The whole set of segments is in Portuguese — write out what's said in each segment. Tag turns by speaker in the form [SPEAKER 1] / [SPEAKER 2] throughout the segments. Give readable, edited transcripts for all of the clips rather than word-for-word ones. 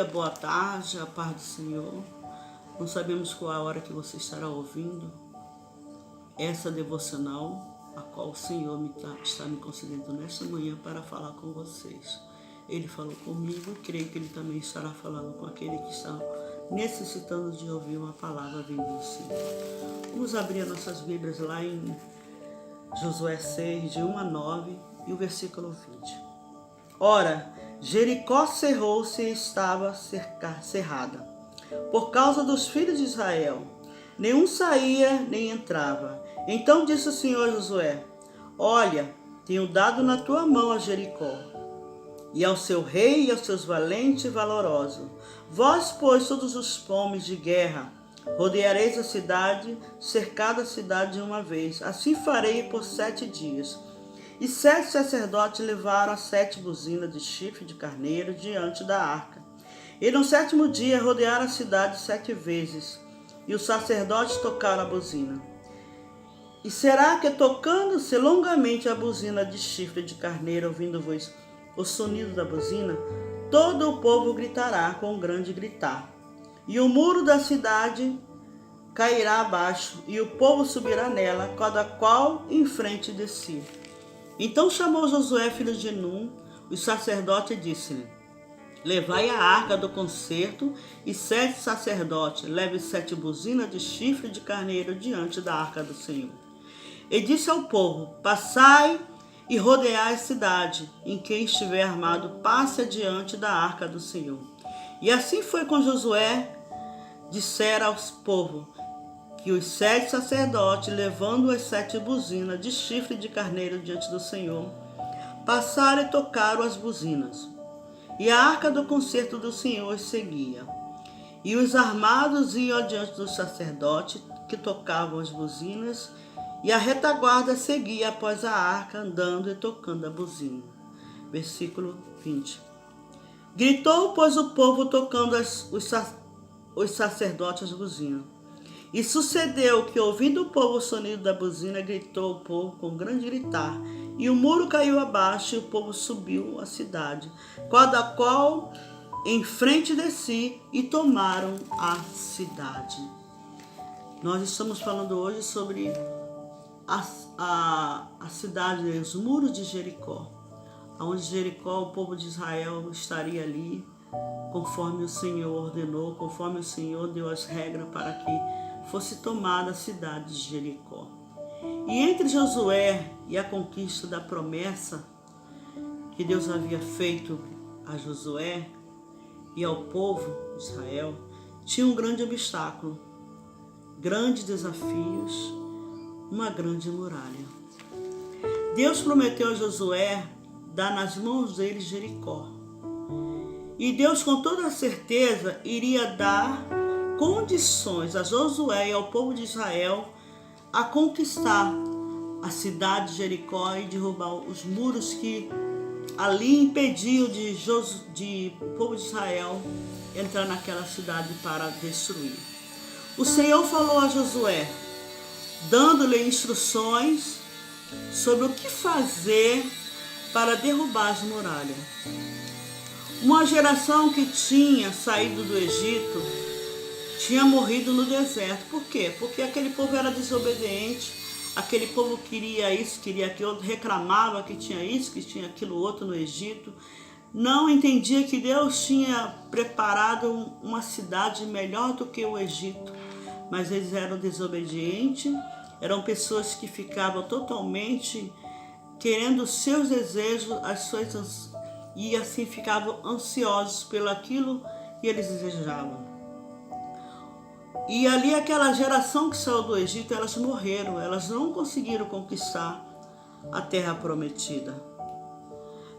[SPEAKER 1] Boa tarde, a paz do Senhor. Não sabemos qual a hora que você estará ouvindo essa devocional, a qual o Senhor está me concedendo nesta manhã para falar com vocês. Ele falou comigo, creio que Ele também estará falando com aquele que está necessitando de ouvir uma palavra vinda do Senhor. Vamos abrir as nossas Bíblias lá em Josué 6, de 1 a 9 e o versículo 20. Ora, Jericó cerrou-se e estava cerrada, por causa dos filhos de Israel. Nenhum saía nem entrava. Então disse o Senhor a Josué: Olha, tenho dado na tua mão a Jericó, e ao seu rei e aos seus valentes e valorosos. Vós, pois, todos os homens de guerra, rodeareis a cidade, cercada a cidade de uma vez. Assim farei por 7 dias. E 7 sacerdotes levaram as 7 buzinas de chifre de carneiro diante da arca. E no 7º dia rodearam a cidade 7 vezes, e os sacerdotes tocaram a buzina. E será que, tocando-se longamente a buzina de chifre de carneiro, ouvindo-vos o sonido da buzina, todo o povo gritará com um grande gritar. E o muro da cidade cairá abaixo, e o povo subirá nela, cada qual em frente de si. Então chamou Josué, filho de Num, os sacerdotes, e disse-lhe: Levai a arca do concerto, e 7 sacerdotes levem 7 buzinas de chifre de carneiro diante da arca do Senhor. E disse ao povo: Passai e rodeai a cidade, em quem estiver armado, passe adiante da arca do Senhor. E assim foi com Josué. Dissera aos povos que os 7 sacerdotes, levando as 7 buzinas de chifre de carneiro diante do Senhor, passaram e tocaram as buzinas. E a arca do concerto do Senhor seguia. E os armados iam adiante dos sacerdotes que tocavam as buzinas, e a retaguarda seguia após a arca, andando e tocando a buzina. Versículo 20. Gritou, pois, o povo, tocando os sacerdotes as buzinas. E sucedeu que, ouvindo o povo o sonido da buzina, gritou o povo com grande gritar, e o muro caiu abaixo, e o povo subiu a cidade, cada qual em frente de si, e tomaram a cidade. Nós estamos falando hoje sobre a cidade, os muros de Jericó, onde Jericó, o povo de Israel, estaria ali, conforme o Senhor ordenou, conforme o Senhor deu as regras para que fosse tomada a cidade de Jericó. E entre Josué e a conquista da promessa que Deus havia feito a Josué e ao povo de Israel, tinha um grande obstáculo, grandes desafios, uma grande muralha. Deus prometeu a Josué dar nas mãos dele Jericó. E Deus, com toda certeza, iria dar condições a Josué e ao povo de Israel a conquistar a cidade de Jericó e derrubar os muros que ali impediam de o povo de Israel entrar naquela cidade para destruir. O Senhor falou a Josué, dando-lhe instruções sobre o que fazer para derrubar as muralhas. Uma geração que tinha saído do Egito tinha morrido no deserto. Por quê? Porque aquele povo era desobediente, aquele povo queria isso, queria aquilo, reclamava que tinha isso, que tinha aquilo outro no Egito. Não entendia que Deus tinha preparado uma cidade melhor do que o Egito. Mas eles eram desobedientes, eram pessoas que ficavam totalmente querendo os seus desejos, as suas, e assim ficavam ansiosos pelo aquilo que eles desejavam. E ali aquela geração que saiu do Egito, elas morreram, elas não conseguiram conquistar a terra prometida.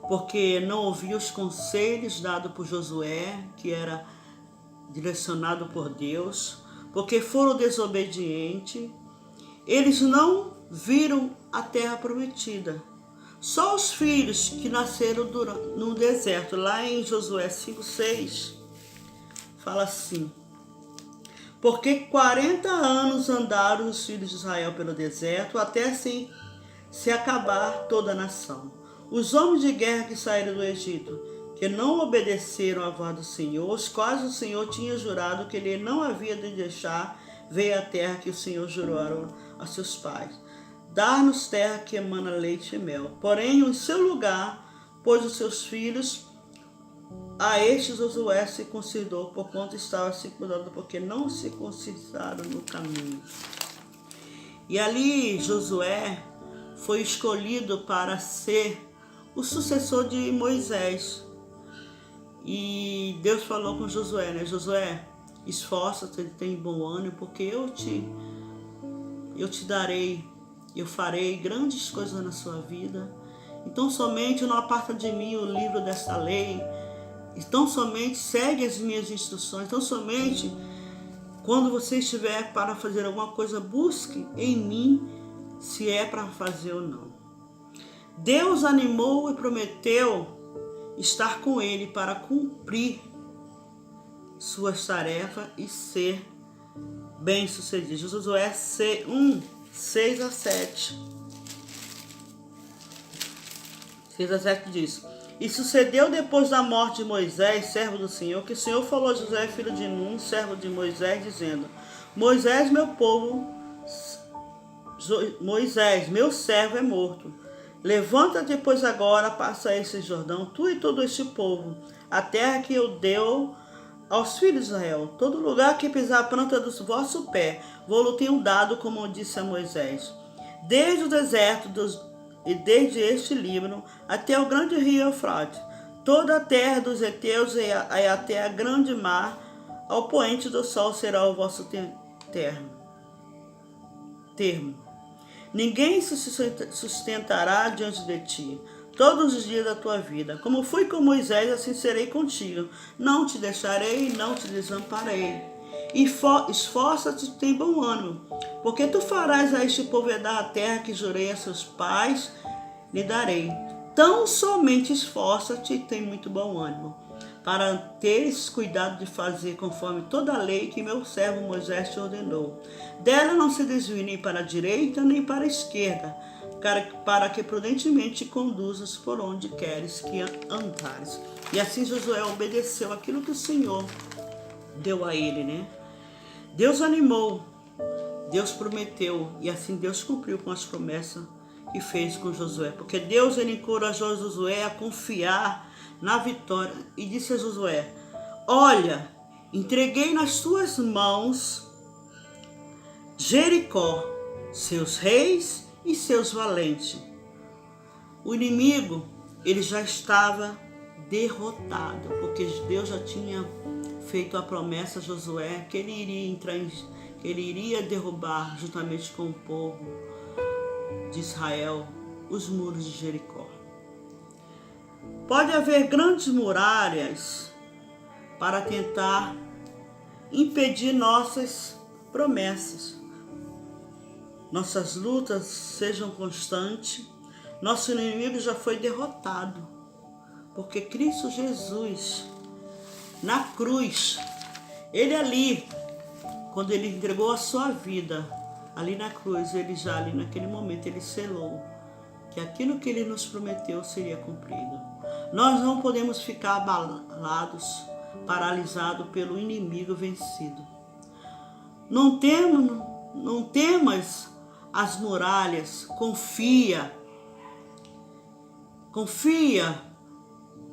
[SPEAKER 1] Porque não ouviam os conselhos dados por Josué, que era direcionado por Deus, porque foram desobedientes, eles não viram a terra prometida. Só os filhos que nasceram no deserto, lá em Josué 5:6, fala assim: Porque 40 anos andaram os filhos de Israel pelo deserto, até se acabar toda a nação. Os homens de guerra que saíram do Egito, que não obedeceram à voz do Senhor, os quais o Senhor tinha jurado que ele não havia de deixar ver a terra que o Senhor jurou a seus pais. Dar-nos terra que emana leite e mel. Porém, em seu lugar, pôs os seus filhos, a estes Josué se considerou, por quanto estava circuncidado, porque não se circuncidaram no caminho. E ali Josué foi escolhido para ser o sucessor de Moisés. E Deus falou com Josué, né? Josué, esforça-te, tem bom ânimo, porque eu te darei, eu farei grandes coisas na sua vida. Então somente não aparta de mim o livro desta lei. Então somente segue as minhas instruções. Então somente quando você estiver para fazer alguma coisa, busque em mim se é para fazer ou não. Deus animou e prometeu estar com ele para cumprir suas tarefas e ser bem-sucedido. Josué 1, 6 a 7. 6 a 7 diz: E sucedeu depois da morte de Moisés, servo do Senhor, que o Senhor falou a Josué, filho de Nun, servo de Moisés, dizendo: Moisés, meu servo é morto. Levanta-te, pois agora passa esse Jordão, tu e todo este povo, a terra que eu deu aos filhos de Israel. Todo lugar que pisar a planta do vosso pé, vou-lo tenho dado, como disse a Moisés. Desde o deserto e desde este Líbano até o grande rio Eufrates, toda a terra dos heteus e até a grande mar, ao poente do sol será o vosso termo. Ninguém se sustentará diante de ti todos os dias da tua vida. Como fui com Moisés, assim serei contigo. Não te deixarei, não te desamparei. E esforça-te, tem bom ânimo, porque tu farás a este povo herdar a terra que jurei a seus pais, lhe darei. Tão somente esforça-te e tem muito bom ânimo, para teres cuidado de fazer conforme toda a lei que meu servo Moisés te ordenou. Dela não se desvie nem para a direita nem para a esquerda, para que prudentemente te conduzas por onde queres que andares. E assim Josué obedeceu aquilo que o Senhor deu a ele, né? Deus animou, Deus prometeu, e assim Deus cumpriu com as promessas que fez com Josué. Porque Deus, ele encorajou Josué a confiar na vitória e disse a Josué: olha, entreguei nas tuas mãos Jericó, seus reis e seus valentes. O inimigo, ele já estava derrotado, porque Deus já tinha feito a promessa a Josué que ele iria derrubar juntamente com o povo de Israel os muros de Jericó. Pode haver grandes muralhas para tentar impedir nossas promessas. Nossas lutas sejam constantes. Nosso inimigo já foi derrotado, porque Cristo Jesus, na cruz, ele ali, quando ele entregou a sua vida, ali na cruz, ele já ali naquele momento, ele selou que aquilo que ele nos prometeu seria cumprido. Nós não podemos ficar abalados, paralisados pelo inimigo vencido. Não temas as muralhas, confia,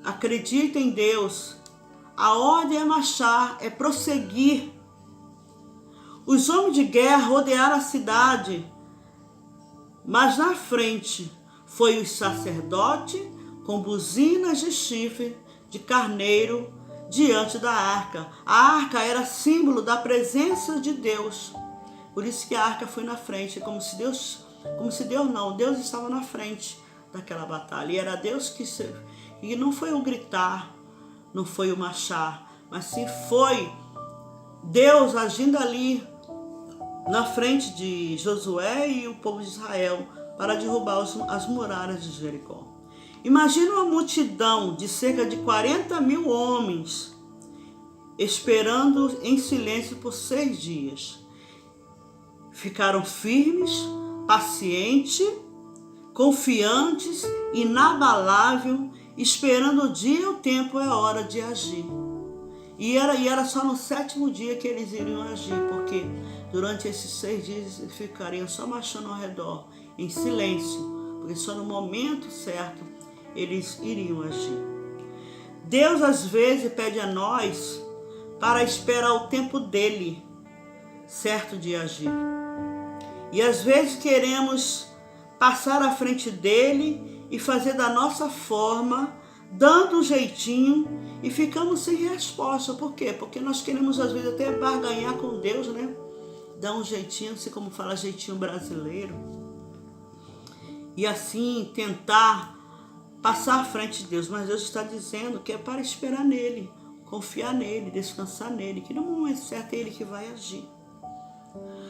[SPEAKER 1] acredita em Deus. A ordem é marchar, é prosseguir. Os homens de guerra rodearam a cidade, mas na frente foi o sacerdote com buzinas de chifre de carneiro diante da arca. A arca era símbolo da presença de Deus. Por isso que a arca foi na frente, Deus estava na frente daquela batalha. E era Deus e não foi o gritar, não foi o marchar, mas sim foi Deus agindo ali na frente de Josué e o povo de Israel para derrubar as muralhas de Jericó. Imagina uma multidão de cerca de 40 mil homens esperando em silêncio por 6 dias. Ficaram firmes, pacientes, confiantes, inabaláveis esperando o dia e o tempo é a hora de agir. E era só no 7º dia que eles iriam agir, porque durante esses 6 dias eles ficariam só marchando ao redor, em silêncio, porque só no momento certo eles iriam agir. Deus às vezes pede a nós para esperar o tempo dele certo de agir. E às vezes queremos passar à frente dele e fazer da nossa forma, dando um jeitinho, e ficamos sem resposta. Por quê? Porque nós queremos às vezes até barganhar com Deus, né? Dar um jeitinho, assim como fala jeitinho brasileiro. E assim tentar passar à frente de Deus. Mas Deus está dizendo que é para esperar nele, confiar nele, descansar nele, que no momento certo é ele que vai agir.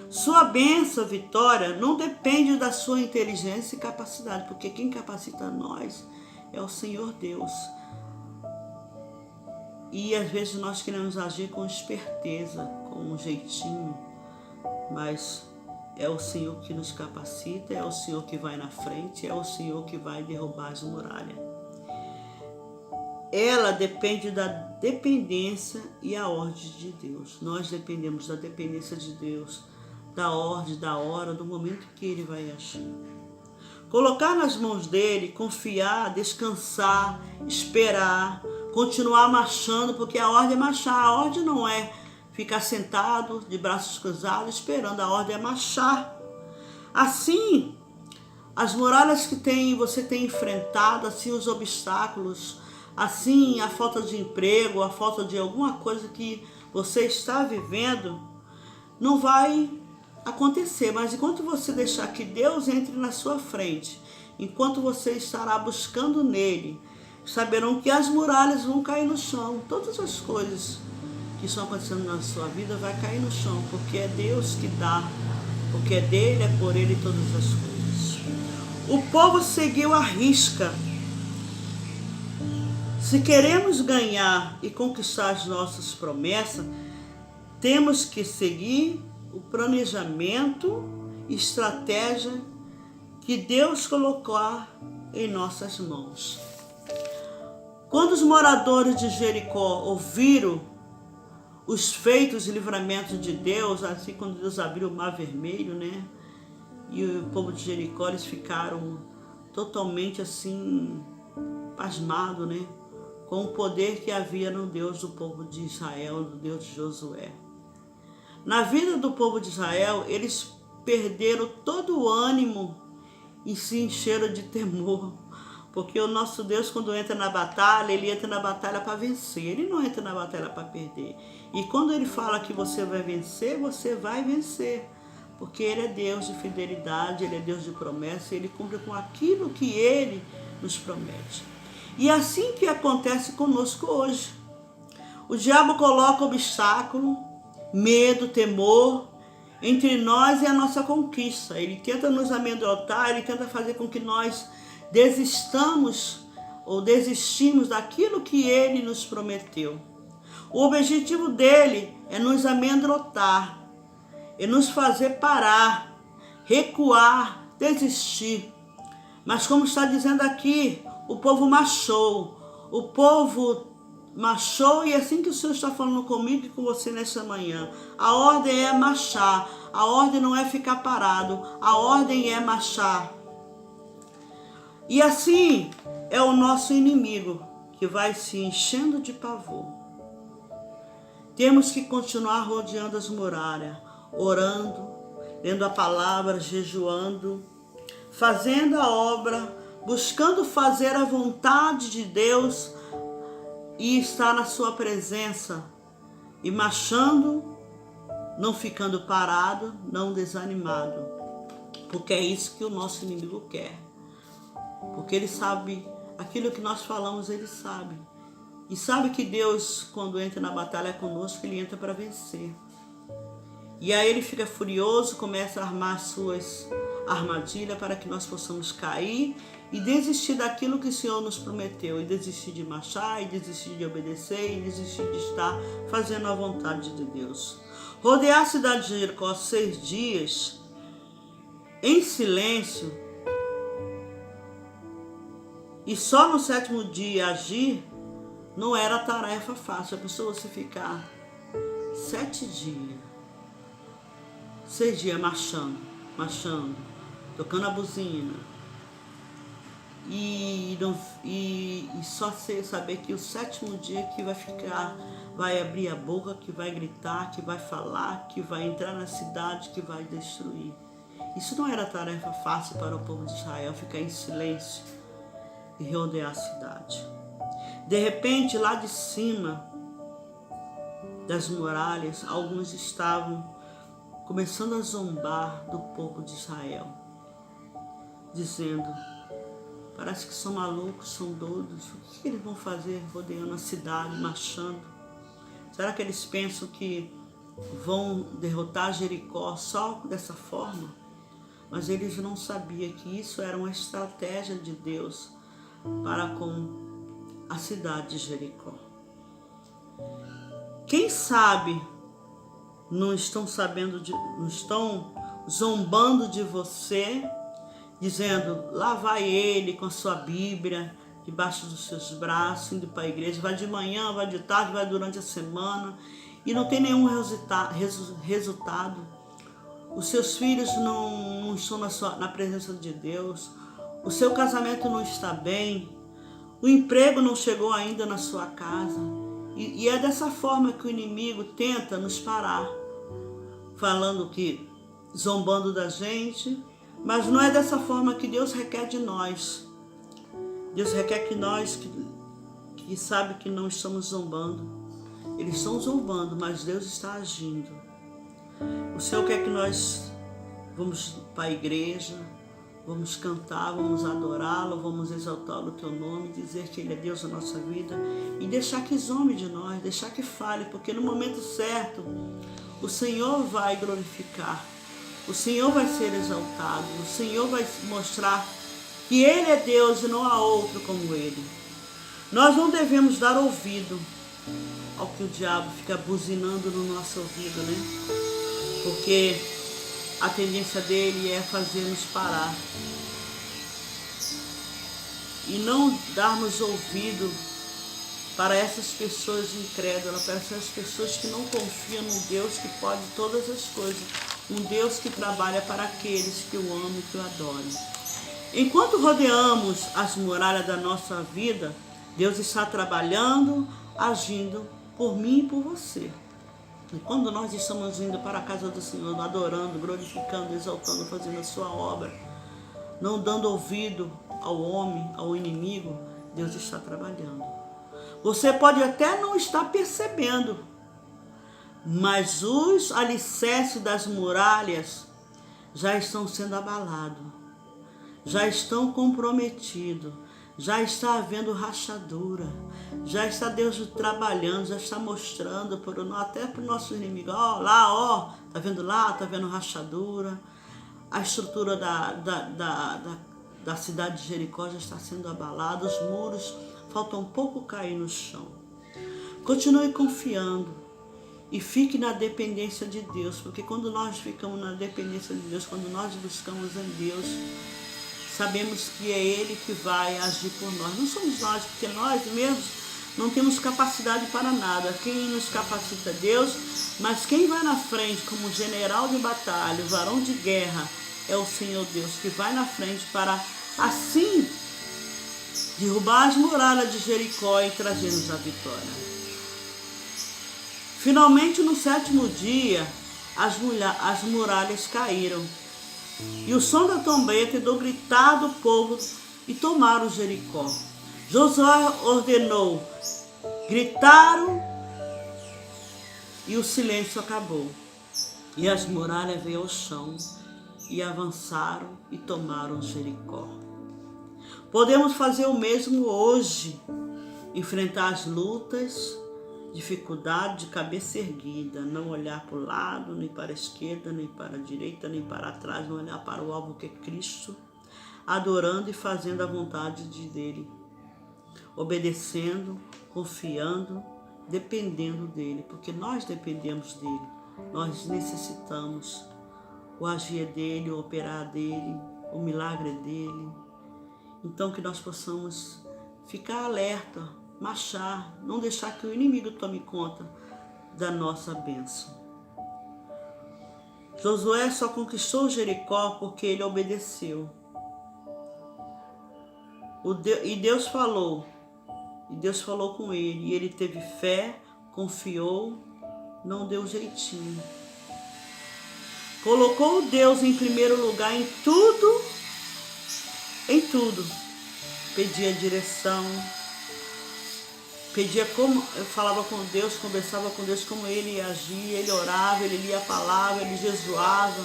[SPEAKER 1] Sua bênção, vitória, não depende da sua inteligência e capacidade, porque quem capacita nós é o Senhor Deus. E às vezes nós queremos agir com esperteza, com um jeitinho, mas é o Senhor que nos capacita, é o Senhor que vai na frente, é o Senhor que vai derrubar as muralhas. Ela depende da dependência e a ordem de Deus. Nós dependemos da dependência de Deus, da ordem, da hora, do momento que ele vai agir. Colocar nas mãos dele, confiar, descansar, esperar, continuar marchando, porque a ordem é marchar. A ordem não é ficar sentado de braços cruzados esperando, a ordem é marchar. Assim, as muralhas que você tem enfrentado, assim os obstáculos, assim a falta de emprego, a falta de alguma coisa que você está vivendo, não vai acontecer. Mas enquanto você deixar que Deus entre na sua frente, enquanto você estará buscando nele, saberão que as muralhas vão cair no chão. Todas as coisas que estão acontecendo na sua vida vai cair no chão, porque é Deus que dá, porque é dele, é por ele todas as coisas. O povo seguiu à risca. Se queremos ganhar e conquistar as nossas promessas, temos que seguir o planejamento e estratégia que Deus colocou em nossas mãos. Quando os moradores de Jericó ouviram os feitos e livramentos de Deus, assim quando Deus abriu o Mar Vermelho, né? E o povo de Jericó, eles ficaram totalmente assim, pasmados, né? Com o poder que havia no Deus do povo de Israel, no Deus de Josué. Na vida do povo de Israel, eles perderam todo o ânimo e se encheram de temor. Porque o nosso Deus, quando entra na batalha, ele entra na batalha para vencer. Ele não entra na batalha para perder. E quando ele fala que você vai vencer, você vai vencer. Porque ele é Deus de fidelidade, ele é Deus de promessa, ele cumpre com aquilo que ele nos promete. E é assim que acontece conosco hoje. O diabo coloca obstáculo, medo, temor entre nós e a nossa conquista. Ele tenta nos amedrontar, ele tenta fazer com que nós desistimos daquilo que ele nos prometeu. O objetivo dele é nos amedrontar, é nos fazer parar, recuar, desistir. Mas como está dizendo aqui, o povo marchou. O povo marchou, e é assim que o Senhor está falando comigo e com você nessa manhã. A ordem é marchar. A ordem não é ficar parado. A ordem é marchar. E assim é o nosso inimigo, que vai se enchendo de pavor. Temos que continuar rodeando as muralhas, orando, lendo a palavra, jejuando, fazendo a obra, buscando fazer a vontade de Deus e estar na sua presença, e marchando, não ficando parado, não desanimado, porque é isso que o nosso inimigo quer. Porque ele sabe aquilo que nós falamos, ele sabe. E sabe que Deus, quando entra na batalha conosco, ele entra para vencer. E aí ele fica furioso, começa a armar suas armadilhas para que nós possamos cair e desistir daquilo que o Senhor nos prometeu. E desistir de marchar, e desistir de obedecer, e desistir de estar fazendo a vontade de Deus. Rodear a cidade de Jericó 6 dias, em silêncio, E só no 7º dia agir não era tarefa fácil. A pessoa se ficar 7 dias, 6 dias marchando, tocando a buzina, e só saber que o 7º dia que vai abrir a boca, que vai gritar, que vai falar, que vai entrar na cidade, que vai destruir. Isso não era tarefa fácil para o povo de Israel, ficar em silêncio e rodear a cidade. De repente, lá de cima das muralhas, alguns estavam começando a zombar do povo de Israel, dizendo: parece que são malucos, são doidos, o que eles vão fazer rodeando a cidade, marchando? Será que eles pensam que vão derrotar Jericó só dessa forma? Mas eles não sabiam que isso era uma estratégia de Deus para com a cidade de Jericó. Quem sabe não estão zombando de você, dizendo: lá vai ele com a sua Bíblia debaixo dos seus braços, indo para a igreja, vai de manhã, vai de tarde, vai durante a semana, e não tem nenhum resultado. Os seus filhos não estão na presença de Deus, o seu casamento não está bem, o emprego não chegou ainda na sua casa. E é dessa forma que o inimigo tenta nos parar, falando que, zombando da gente, mas não é dessa forma que Deus requer de nós. Deus requer que nós, que sabe que não estamos zombando, eles estão zombando, mas Deus está agindo. O Senhor quer que nós vamos para a igreja, vamos cantar, vamos adorá-lo, vamos exaltar o teu nome, dizer que Ele é Deus da nossa vida e deixar que zombe de nós, deixar que fale, porque no momento certo o Senhor vai glorificar, o Senhor vai ser exaltado, o Senhor vai mostrar que Ele é Deus e não há outro como Ele. Nós não devemos dar ouvido ao que o diabo fica buzinando no nosso ouvido, né? Porque a tendência dele é fazer-nos parar e não darmos ouvido para essas pessoas incrédulas, para essas pessoas que não confiam no Deus que pode todas as coisas, um Deus que trabalha para aqueles que o amam e que o adoram. Enquanto rodeamos as muralhas da nossa vida, Deus está trabalhando, agindo por mim e por você. E quando nós estamos indo para a casa do Senhor, adorando, glorificando, exaltando, fazendo a sua obra, não dando ouvido ao homem, ao inimigo, Deus está trabalhando. Você pode até não estar percebendo, mas os alicerces das muralhas já estão sendo abalados, já estão comprometidos, já está havendo rachadura, já está Deus trabalhando, já está mostrando até para o nosso inimigo: ó, lá, ó, tá vendo lá, tá vendo rachadura, a estrutura da cidade de Jericó já está sendo abalada, os muros faltam um pouco cair no chão. Continue confiando e fique na dependência de Deus, porque quando nós ficamos na dependência de Deus, quando nós buscamos em Deus, sabemos que é Ele que vai agir por nós. Não somos nós, porque nós mesmos não temos capacidade para nada. Quem nos capacita é Deus, mas quem vai na frente como general de batalha, varão de guerra, é o Senhor Deus, que vai na frente para assim derrubar as muralhas de Jericó e trazer-nos a vitória. Finalmente, no 7º dia, as muralhas caíram. E o som da trombeta e do gritar do povo e tomaram Jericó. Josué ordenou, gritaram e o silêncio acabou. E as muralhas veio ao chão e avançaram e tomaram Jericó. Podemos fazer o mesmo hoje, enfrentar as lutas, dificuldade de cabeça erguida, não olhar para o lado, nem para a esquerda, nem para a direita, nem para trás, não olhar para o alvo que é Cristo, adorando e fazendo a vontade dele, obedecendo, confiando, dependendo dele, porque nós dependemos dele, nós necessitamos o agir dele, o operar dele, o milagre dele. Então que nós possamos ficar alerta, marchar, não deixar que o inimigo tome conta da nossa bênção. Josué só conquistou Jericó porque ele obedeceu. E Deus falou com ele, e ele teve fé, confiou, não deu jeitinho. Colocou Deus em primeiro lugar em tudo. Pedia direção, falava com Deus, conversava com Deus como ele agia, ele orava, ele lia a palavra, ele jejuava,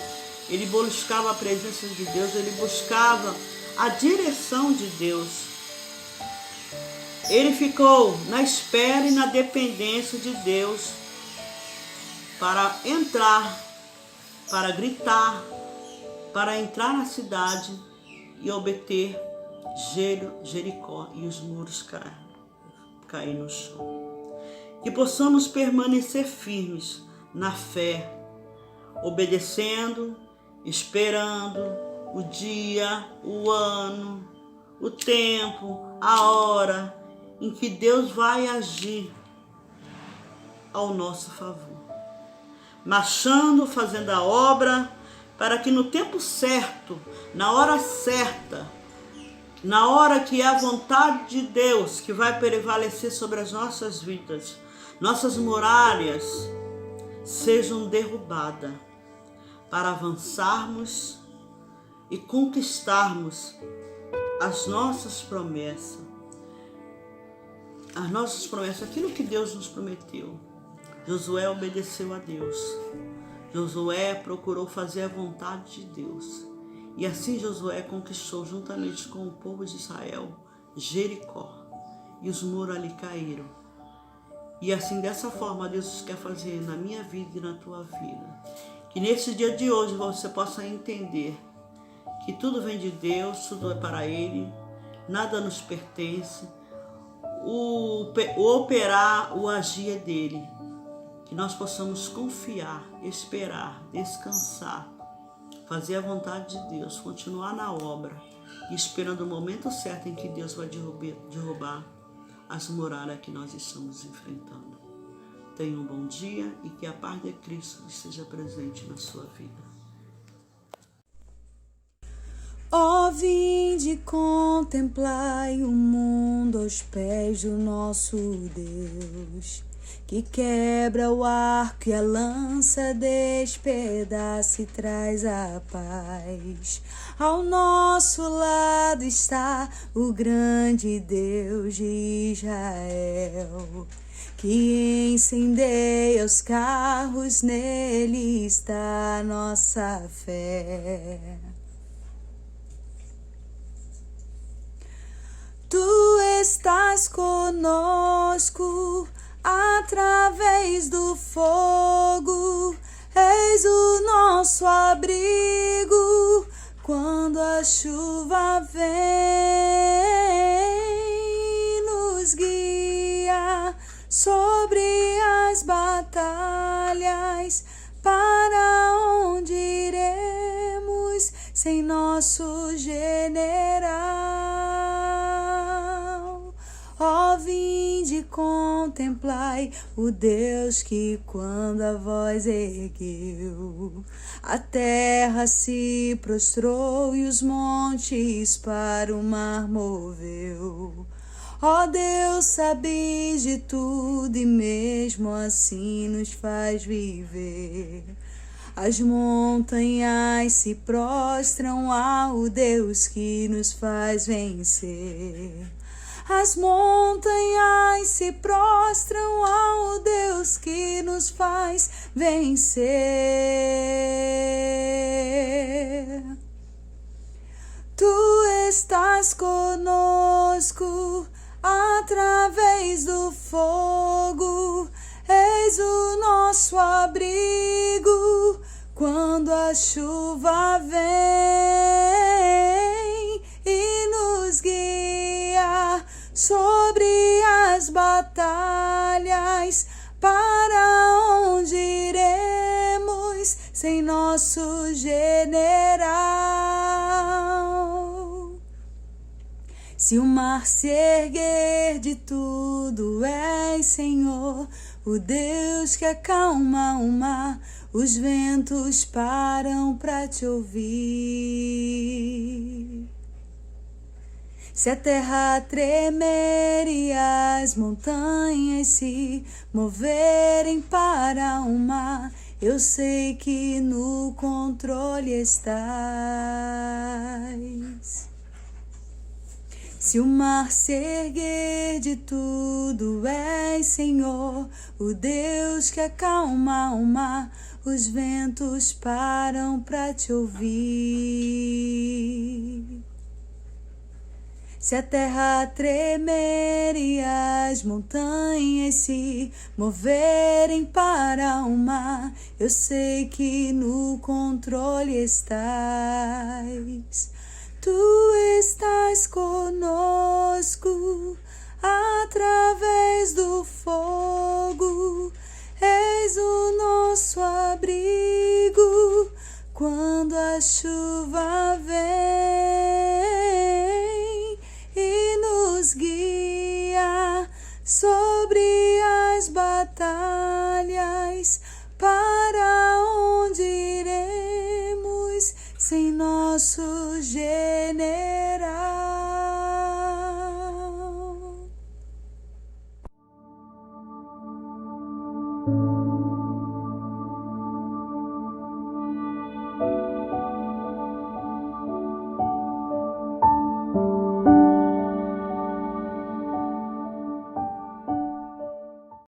[SPEAKER 1] ele buscava a presença de Deus, ele buscava a direção de Deus. Ele ficou na espera e na dependência de Deus para entrar, para gritar, para entrar na cidade e obter Jericó e os muros cair no chão. Que possamos permanecer firmes na fé, obedecendo, esperando o dia, o ano, o tempo, a hora em que Deus vai agir ao nosso favor. Marchando, fazendo a obra, para que no tempo certo, na hora certa, na hora que é a vontade de Deus que vai prevalecer sobre as nossas vidas, nossas muralhas sejam derrubadas, para avançarmos e conquistarmos as nossas promessas. Aquilo que Deus nos prometeu. Josué obedeceu a Deus. Josué procurou fazer a vontade de Deus. E assim Josué conquistou, juntamente com o povo de Israel, Jericó. E os muros ali caíram. E assim, dessa forma, Deus quer fazer na minha vida e na tua vida. Que nesse dia de hoje você possa entender que tudo vem de Deus, tudo é para Ele, nada nos pertence. O operar, o agir é dele. Que nós possamos confiar, esperar, descansar, fazer a vontade de Deus, continuar na obra, esperando o momento certo em que Deus vai derrubar as muralhas que nós estamos enfrentando. Tenha um bom dia e que a paz de Cristo esteja presente na sua vida.
[SPEAKER 2] Ó, vinde contemplai o mundo aos pés do nosso Deus, que quebra o arco e a lança, despedaça e traz a paz. Ao nosso lado está o grande Deus de Israel, que incendeia os carros, nele está a nossa fé. Tu estás conosco através do fogo, és o nosso abrigo quando a chuva vem, nos guia sobre as batalhas, para onde iremos sem nosso general. Ó, vinde contemplai o Deus que, quando a voz ergueu, a terra se prostrou e os montes para o mar moveu. Ó Deus, sabes de tudo e mesmo assim nos faz viver. As montanhas se prostram ao Deus que nos faz vencer. As montanhas se prostram ao Deus que nos faz vencer. Tu estás conosco através do fogo, és o nosso abrigo quando a chuva vem e nos guia sobre as batalhas, para onde iremos sem nosso general. Se o mar se erguer de tudo, és, Senhor, o Deus que acalma o mar. Os ventos param para te ouvir. Se a terra tremer e as montanhas se moverem para o mar, eu sei que no controle estás. Se o mar se erguer de tudo, és, Senhor, o Deus que acalma o mar. Os ventos param para te ouvir. Se a terra tremer e as montanhas se moverem para o mar, eu sei que no controle estás. Tu estás conosco através do fogo, és o nosso abrigo quando a chuva vem e nos guia sobre as batalhas